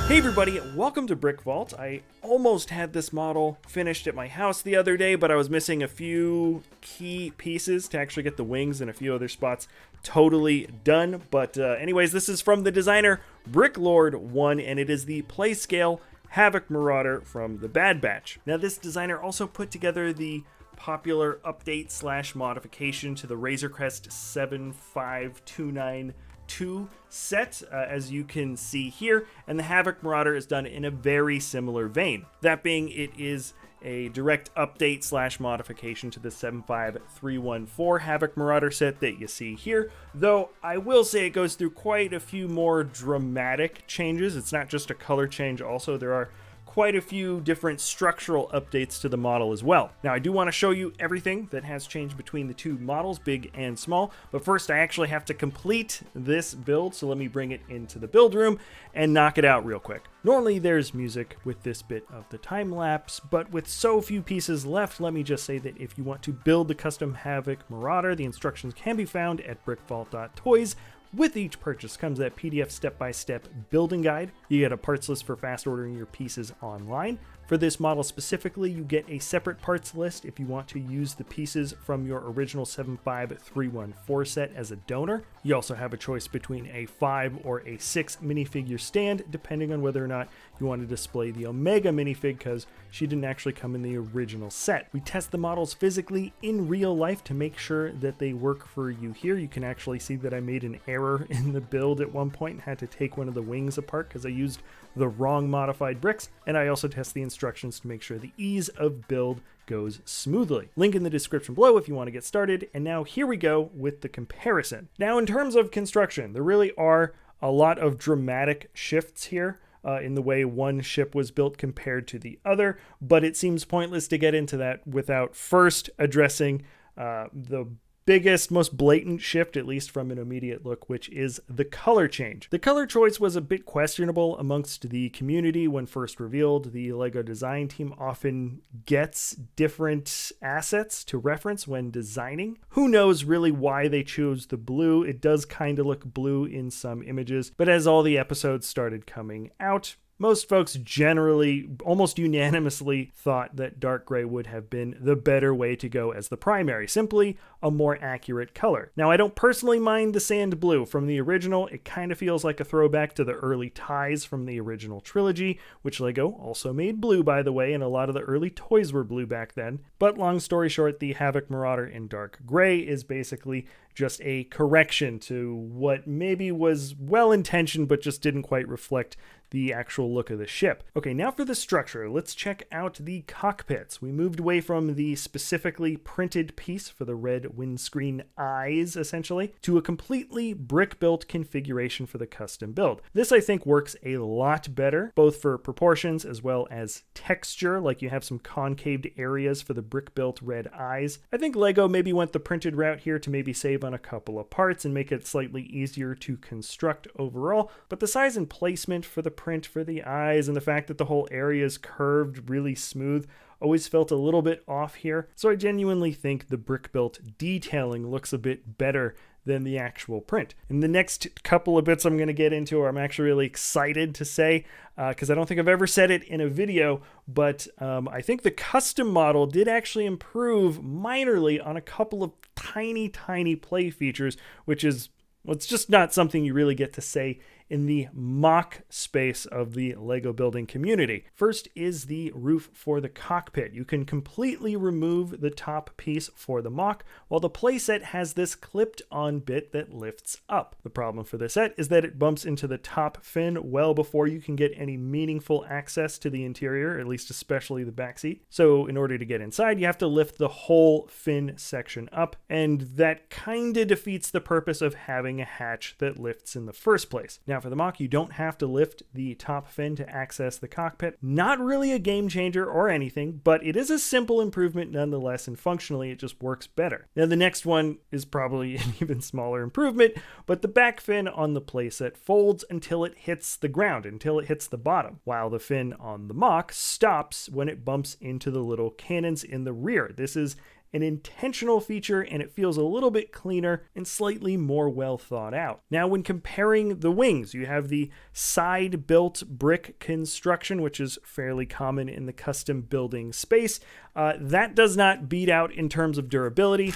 Hey everybody, welcome to BrickVault. I almost had this model finished at my house the other day, but I was missing a few key pieces to actually get the wings and a few other spots totally done. But anyways, this is from the designer BrickLord1, and it is the Playscale Havoc Marauder from the Bad Batch. Now this designer also put together the popular update / modification to the Razor Crest 75292 set, as you can see here, and the Havoc Marauder is done in a very similar vein. That being, it is a direct update / modification to the 75314 Havoc Marauder set that you see here, though I will say it goes through quite a few more dramatic changes. It's not just a color change, also there are quite a few different structural updates to the model as well. Now I do want to show you everything that has changed between the two models, big and small, but first I actually have to complete this build, so let me bring it into the build room and knock it out real quick. Normally there's music with this bit of the time lapse, but with so few pieces left, let me just say that if you want to build the custom Havoc Marauder, the instructions can be found at brickvault.toys. With each purchase comes that PDF step-by-step building guide. You get a parts list for fast ordering your pieces online. For this model specifically, you get a separate parts list if you want to use the pieces from your original 75314 set as a donor. You also have a choice between a 5 or a 6 minifigure stand, depending on whether or not you want to display the Omega minifig, because she didn't actually come in the original set. We test the models physically in real life to make sure that they work for you here. You can actually see that I made an error in the build at one point and had to take one of the wings apart because I used the wrong modified bricks, and I also test the instructions to make sure the ease of build goes smoothly. Link in the description below if you want to get started, and now here we go with the comparison. Now in terms of construction, there really are a lot of dramatic shifts here in the way one ship was built compared to the other, but it seems pointless to get into that without first addressing the biggest, most blatant shift, at least from an immediate look, which is the color change. The color choice was a bit questionable amongst the community when first revealed. The LEGO design team often gets different assets to reference when designing. Who knows really why they chose the blue? It does kind of look blue in some images, but as all the episodes started coming out, most folks generally, almost unanimously, thought that dark gray would have been the better way to go as the primary, simply a more accurate color. Now, I don't personally mind the sand blue from the original. It kind of feels like a throwback to the early ties from the original trilogy, which LEGO also made blue, by the way, and a lot of the early toys were blue back then. But long story short, the Havoc Marauder in dark gray is basically just a correction to what maybe was well-intentioned but just didn't quite reflect the actual look of the ship. Okay, now for the structure. Let's check out the cockpits. We moved away from the specifically printed piece for the red windscreen eyes, essentially, to a completely brick-built configuration for the custom build. This, I think, works a lot better, both for proportions as well as texture, like you have some concaved areas for the brick-built red eyes. I think LEGO maybe went the printed route here to maybe save on a couple of parts and make it slightly easier to construct overall, but the size and placement for the print for the eyes and the fact that the whole area is curved really smooth always felt a little bit off here. So I genuinely think the brick-built detailing looks a bit better than the actual print. In the next couple of bits I'm going to get into, I'm actually really excited to say, because I don't think I've ever said it in a video, but I think the custom model did actually improve minorly on a couple of tiny play features, which is, well, it's just not something you really get to say in the mock space of the LEGO building community. First is the roof for the cockpit. You can completely remove the top piece for the mock, while the playset has this clipped on bit that lifts up. The problem for this set is that it bumps into the top fin well before you can get any meaningful access to the interior, at least especially the back seat. So in order to get inside, you have to lift the whole fin section up, and that kinda defeats the purpose of having a hatch that lifts in the first place. Now for the mock, you don't have to lift the top fin to access the cockpit. Not really a game changer or anything, but it is a simple improvement nonetheless, and functionally it just works better. Now the next one is probably an even smaller improvement, but the back fin on the playset folds until it hits the ground, until it hits the bottom, while the fin on the mock stops when it bumps into the little cannons in the rear. This is an intentional feature, and it feels a little bit cleaner and slightly more well thought out. Now, when comparing the wings, you have the side-built brick construction, which is fairly common in the custom building space. That does not beat out in terms of durability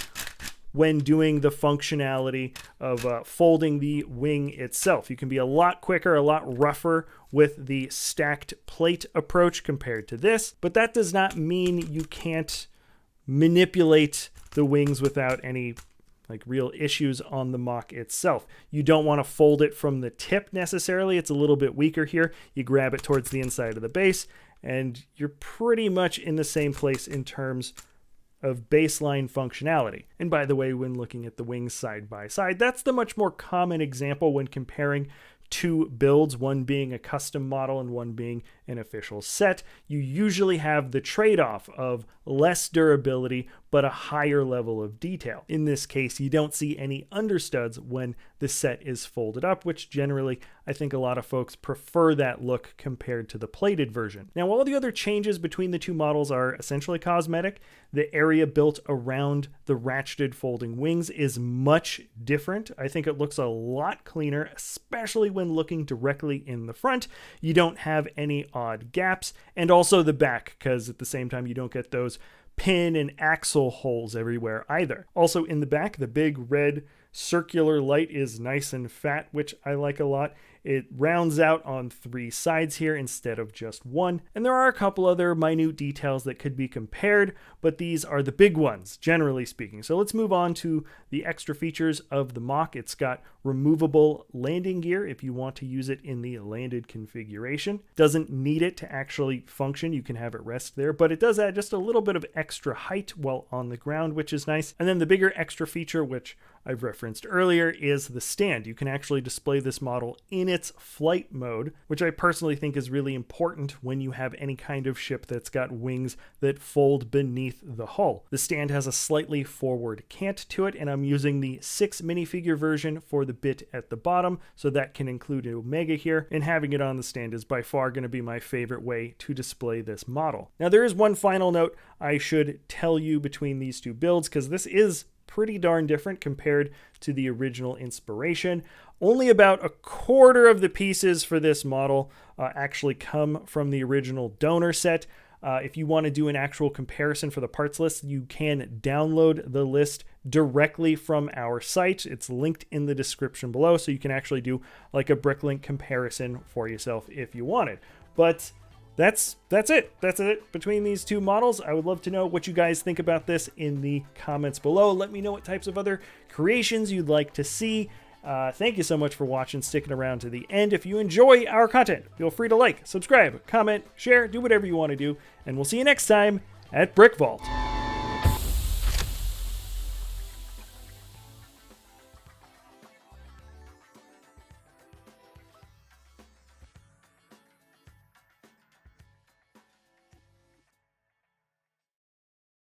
when doing the functionality of folding the wing itself. You can be a lot quicker, a lot rougher with the stacked plate approach compared to this, but that does not mean you can't manipulate the wings without any real issues on the MOC itself. You don't want to fold it from the tip necessarily. It's a little bit weaker here. You grab it towards the inside of the base, and you're pretty much in the same place in terms of baseline functionality. And by the way, when looking at the wings side by side, that's the much more common example when comparing two builds, one being a custom model and one being an official set. You usually have the trade-off of less durability but a higher level of detail. In this case, you don't see any understuds when the set is folded up, which generally I think a lot of folks prefer that look compared to the plated version. Now, all the other changes between the two models are essentially cosmetic. The area built around the ratcheted folding wings is much different. I think it looks a lot cleaner, especially when looking directly in the front. You don't have any odd gaps, and also the back, because at the same time you don't get those pin and axle holes everywhere either. Also in the back, the big red circular light is nice and fat, which I like a lot. It rounds out on 3 sides here instead of just 1. And there are a couple other minute details that could be compared, but these are the big ones, generally speaking. So let's move on to the extra features of the MOC. It's got removable landing gear if you want to use it in the landed configuration. Doesn't need it to actually function. You can have it rest there, but it does add just a little bit of extra height while on the ground, which is nice. And then the bigger extra feature, which I've referenced earlier, is the stand. You can actually display this model in its flight mode, which I personally think is really important when you have any kind of ship that's got wings that fold beneath the hull. The stand has a slightly forward cant to it, and I'm using the 6 minifigure version for the bit at the bottom, so that can include an Omega here, and having it on the stand is by far going to be my favorite way to display this model. Now, there is one final note I should tell you between these two builds, because this is pretty darn different compared to the original inspiration. Only about a quarter of the pieces for this model actually come from the original donor set. If you want to do an actual comparison for the parts list, you can download the list directly from our site. It's linked in the description below, so you can actually do like a Bricklink comparison for yourself if you wanted. But that's it. That's it between these two models. I would love to know what you guys think about this in the comments below. Let me know what types of other creations you'd like to see. Thank you so much for watching, sticking around to the end. If you enjoy our content, feel free to like, subscribe, comment, share, do whatever you want to do, and we'll see you next time at BrickVault.